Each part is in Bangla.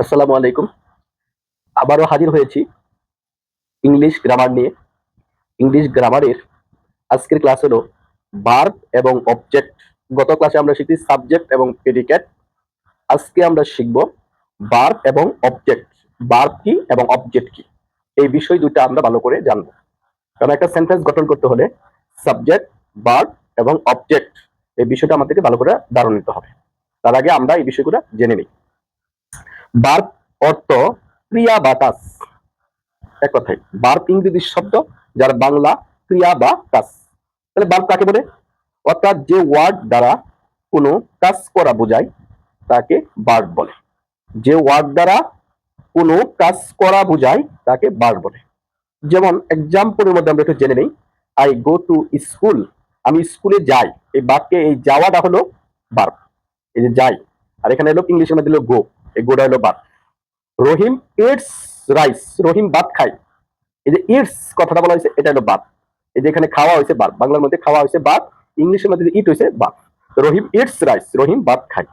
আসসালামু আলাইকুম। আবারও হাজির হয়েছি ইংলিশ গ্রামার নিয়ে। ইংলিশ গ্রামারের আজকের ক্লাস হলো ভার্ব এবং অবজেক্ট। গত ক্লাসে আমরা শিখি সাবজেক্ট এবং প্রেডিকেট। আজকে আমরা শিখব ভার্ব এবং অবজেক্ট। ভার্ব কি এবং অবজেক্ট কি, এই বিষয় দুটো আমরা ভালো করে জানব। কারণ একটা সেন্টেন্স গঠন করতে হলে সাবজেক্ট, ভার্ব এবং অবজেক্ট এই বিষয়টা আমাদেরকে ভালো করে ধারণা নিতে হবে। তার আগে আমরা এই বিষয়গুলো জেনে নিই। ভার্ব অর্থ ক্রিয়া বা কাজ। এক কথায় ভার্ব ইংরেজি শব্দ, যার বাংলা ক্রিয়া বা কাজ। তাহলে ভার্ব কাকে বলে? অর্থাৎ যে ওয়ার্ড দ্বারা কোনো কাজ করা বোঝায় তাকে ভার্ব বলে। যে ওয়ার্ড দ্বারা কোনো কাজ করা বোঝায় তাকে ভার্ব বলে। যেমন এক্সাম্পলের মধ্যে আমরা একটু জেনে নেই। আই গো টু স্কুল, আমি স্কুলে যাই। এই বাক্যে এই যাওয়াটা হলো ভার্ব, এই যে যাই। আর এখানে হলো ইংলিশের মধ্যে হলো গো, এই গোটা হলো ভার্ব। রহিম ইটস রাইস, রহিম ভাত খায়। এই যে ইটস কথাটা বলা হয়েছে, এটা হলো ভার্ব। এই যে এখানে খাওয়া হয়েছে ভার্ব, বাংলার মধ্যে খাওয়া হয়েছে ভার্ব, ইংলিশের মধ্যে ইট হয়েছে ভার্ব। রহিম ইটস রাইস, রহিম ভাত খায়।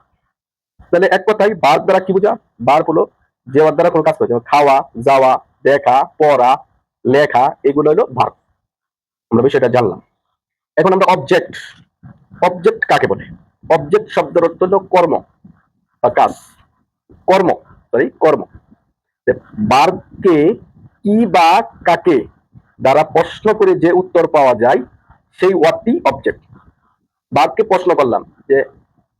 তাহলে এক কথায় ভার্ব দ্বারা কি বোঝা? ভার্ব হলো যে ওর দ্বারা কোনো কাজ করে, খাওয়া, যাওয়া, দেখা, পড়া, লেখা, এগুলো হলো ভার্ব। আমরা বিষয়টা জানলাম। এখন আমরা অবজেক্ট। অবজেক্ট কাকে বলে? অবজেক্ট শব্দের অর্থ হলো কর্ম বা কাজ। কর্ম, কর্ম। ভার্বকে কি বা কাকে দ্বারা প্রশ্ন করে যে উত্তর পাওয়া যায় সেই ওয়ার্ডটি অবজেক্ট। ভার্বকে প্রশ্ন করলাম, যে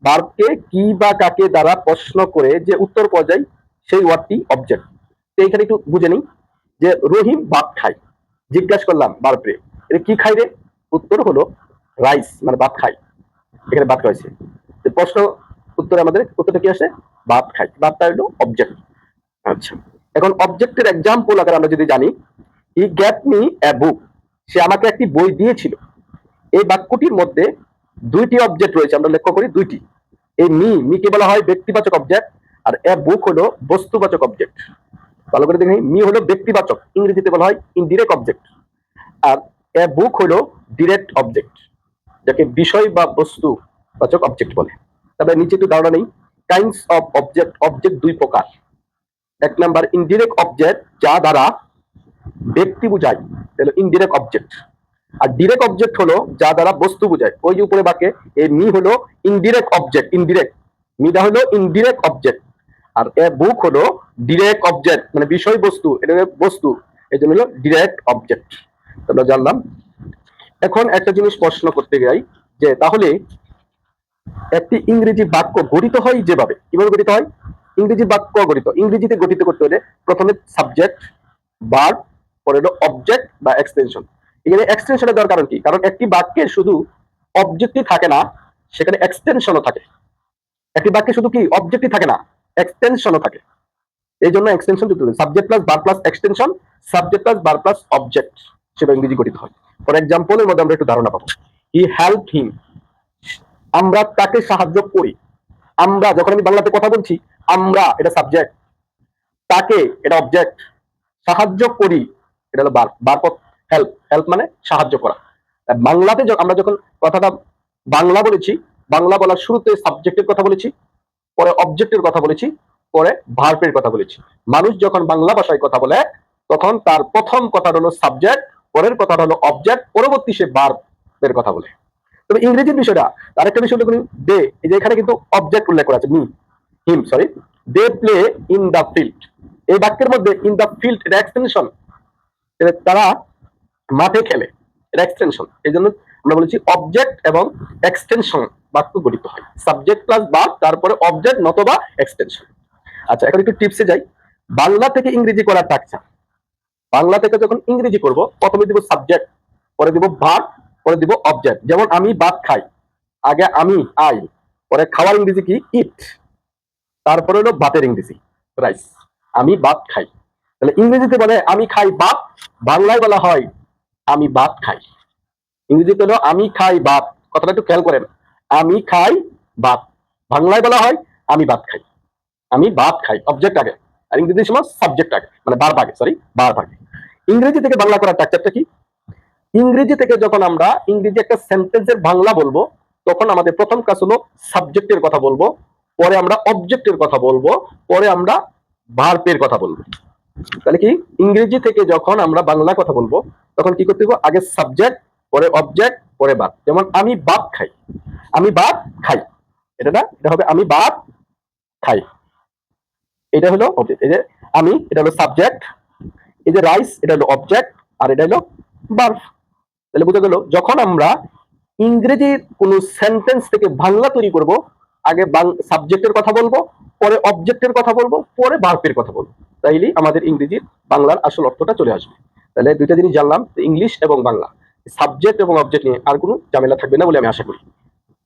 ভার্বকে কি বা কাকে দ্বারা প্রশ্ন করে যে উত্তর পাওয়া যায় সেই ওয়ার্ডটি অবজেক্ট। তো এখানে একটু বুঝে নিই, যে রহিম ভাত খায়। জিজ্ঞাসা করলাম ভার্বরে, এটা কি খাই রে? উত্তর হলো রাইস, মানে ভাত খাই। এখানে ভাত খাইছে। প্রশ্ন উত্তরে আমাদের উত্তরটা কি আসে? ভাত খাই। ভাতটা হলো অবজেক্ট। আচ্ছা, এখন অবজেক্টের এক্সাম্পল আকারে আমরা যদি জানি, হি গেভ মি এ বুক, সে আমাকে একটি বই দিয়েছিল। এই বাক্যটির মধ্যে দুইটি অবজেক্ট রয়েছে, আমরা লক্ষ্য করি দুইটি। এই মি কে বলা হয় ব্যক্তিবাচক অবজেক্ট, আর এ বুক হলো বস্তুবাচক অবজেক্ট। ভালো করে দেখি, মি হলো ব্যক্তিবাচক, ইংরেজিতে বলা হয় ইনডিরেক্ট অবজেক্ট, আর এ বুক হলো ডিরেক্ট অবজেক্ট, যাকে বিষয় বা বস্তুবাচক অবজেক্ট বলে। তবে নিচে একটু ধারণা নেই। কাইন্ডস অফ অবজেক্ট, অবজেক্ট দুই প্রকার। এক নাম্বার ইনডিরেক্ট অবজেক্ট, যা দ্বারা ব্যক্তি বুঝায়, তাহলে ইনডিরেক্ট অবজেক্ট। আর ডিরেক্ট অবজেক্ট হলো যা দ্বারা বস্তু বোঝায়। ওই যে উপরে বাক্যে এই মি হলো ইনডিরেক্ট অবজেক্ট, ইনডিরেক্ট মিটা হলো ইনডিরেক্ট অবজেক্ট, আর এ বুক হলো ডিরেক্ট অবজেক্ট, মানে বিষয়বস্তু, এটা বস্তু, এই জন্য হলো ডিরেক্ট অবজেক্ট। আমরা জানলাম। এখন একটা জিনিস প্রশ্ন করতে যাই, যে তাহলে একটি ইংরেজি বাক্য গঠিত হয় যেভাবে, কিভাবে গঠিত হয়? ইংরেজি বাক্য ইংরেজিতে গঠিত করতে হলে প্রথমে সাবজেক্ট, ভার্ব, পরে হলো অবজেক্ট বা এক্সটেনশন। এখানে এক্সটেনশনের দেওয়ার কারণ কি? কারণ একটি বাক্যে শুধু অবজেক্টই থাকে না, সেখানে এক্সটেনশনও থাকে। একটি বাক্যে শুধু কি অবজেক্টই থাকে না, এক্সটেনশনও থাকে। এই জন্য এক্সটেনশন যুক্ত হবে, subject plus verb plus extension, subject plus verb plus object, সেটা ইংরেজি গঠিত হয়। ফর এক্সাম্পলের মধ্যে আমরা একটু ধারণা পাবো। হি হেল্পড হিম, আমরা তাকে সাহায্য করি। আমরা, যখন আমি বাংলাতে কথা বলছি, আমরা এটা সাবজেক্ট, তাকে এটা অবজেক্ট, সাহায্য করি এটা হলো verb. Verb of help, help মানে সাহায্য করা। বাংলাতে আমরা যখন কথাটা বাংলা বলেছি, বাংলা বলার শুরুতে সাবজেক্টের কথা বলেছি, পরে অবজেক্টের কথা বলেছি, পরে ভার্বের কথা বলেছি। মানুষ যখন বাংলা ভাষায় কথা বলে তখন তার প্রথম কথা হলো সাবজেক্ট, পরের কথা হলো অবজেক্ট, পরবর্তী সে ভার্বের কথা বলে। তবে ইংরেজির বিষয়টা আরেকটা বিষয় দেখুন, দে, এই যে এখানে কিন্তু অবজেক্ট উল্লেখ করা আছে, me, him, sorry. They play in the field, এই বাক্যের মধ্যে ইন দ্য ফিল্ড এটা এক্সটেনশন, তারা মাঠে খেলে, এটা এক্সটেনশন। এই জন্য আমরা বলেছি অবজেক্ট এবং এক্সটেনশন বাক্য গঠিত হয়, সাবজেক্ট প্লাস ভার্ব, তারপরে অবজেক্ট নতবা এক্সটেনশন। আচ্ছা, এখন একটু টিপসে যাই। বাংলা থেকে ইংরেজি করার টাকছা। বাংলা থেকে যখন ইংরেজি করব, প্রথমে দিব সাবজেক্ট, পরে দিব ভার্ব, পরে দিব অবজেক্ট। যেমন আমি ভাত খাই, আগে আমি, আই, পরে খাওয়ার ইংরেজি কি? ইট, তারপরে হলো ভাতের ইংরেজি রাইস। আমি ভাত খাই, তাহলে ইংরেজিতে বলে আমি খাই ভাত, বাংলায় বলা হয় আমি ভাত খাই। ইংরেজিতে হলো আমি খাই ভাত, কথাটা একটু খেয়াল করেন। আমি খাই ভাত, বাংলায় বলা হয় আমি ভাত খাই। আমি ভাত খাই অবজেক্ট আগে, আর ইংরেজির সময় সাবজেক্ট আগে, মানে ভার্ব আগে, সরি ভার্ব আগে। ইংরেজি থেকে বাংলা করার স্ট্রাকচারটা কি? ইংরেজি থেকে যখন আমরা ইংরেজি একটা সেন্টেন্সের বাংলা বলবো, তখন আমাদের প্রথম কাজ হলো সাবজেক্টের কথা বলবো, পরে আমরা অবজেক্টের কথা বলবো, পরে আমরা ভার্বের কথা বলবো। তাহলে কি ইংরেজি থেকে যখন আমরা বাংলা কথা বলবো তখন কি করতে হবে, আগে সাবজেক্ট, পরে অবজেক্ট, পরে ভার্ব। যেমন আমি ভাত খাই, আমি ভাত খাই, এটা না, এটা হবে আমি ভাত খাই, এটা হলো অবজেক্ট। এই যে আমি, এটা হলো সাবজেক্ট, এই যে রাইস, এটা হলো অবজেক্ট, আর এটা হলো ভার্ব। তাহলে বোঝা গেল যখন আমরা ইংরেজির কোন সেন্টেন্স থেকে বাংলা তৈরি করব, আগে সাবজেক্টের কথা বলবো, পরে অবজেক্টের কথা বলবো, পরে ভার্বের কথা বলবো, তাইলেই আমাদের ইংরেজির বাংলার আসল অর্থটা চলে আসবে। তাহলে দুইটা জিনিস জানলাম, ইংলিশ এবং বাংলা, সাবজেক্ট এবং অবজেক্ট নিয়ে আর কোনো ঝামেলা থাকবে না বলে আমি আশা করি।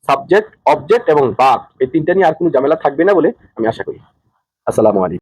সাবজেক্ট, অবজেক্ট এবং ভার্ব, এই তিনটা নিয়ে আর কোনো ঝামেলা থাকবে না বলে আমি আশা করি। আসসালামু আলাইকুম।